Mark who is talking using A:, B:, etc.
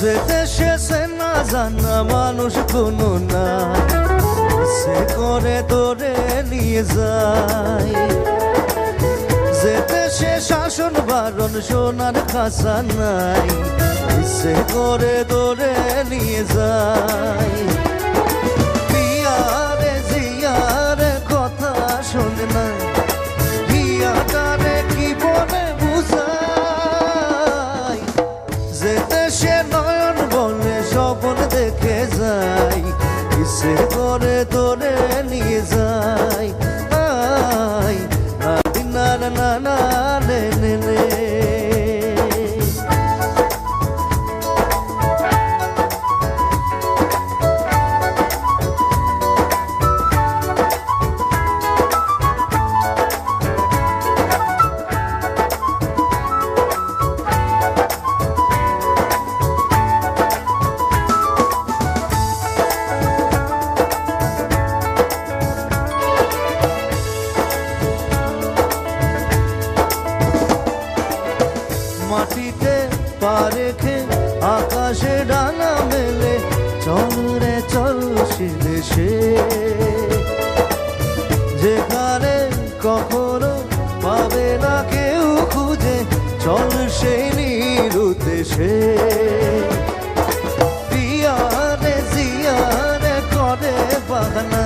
A: যে দেশে সে না জানা মানুষ কোনো নাই, সে করে ধরে নিয়ে যায়। যে দেশে শাসন বারণ সোনার খাসা নাই, সে করে ধরে নিয়ে যায়। পিয়ারে জিয়ারে কথা শোনে না, হিয়াটারে কি বলে বুঝাই। যে দেশে নয়ন বলে স্বপ্ন দেখে যাই, সে করে ধরে নিয়ে যায়। না না না না নে নে নে। মাটিতে পা রেখে আকাশে ডানা মেলে, চল রে চল সে দেশে যেখানে কখনো পাবে না কেউ খুঁজে, চল সেই নিরুদ্দেশে। পিয়ারে জিয়ারে করে বাহানা,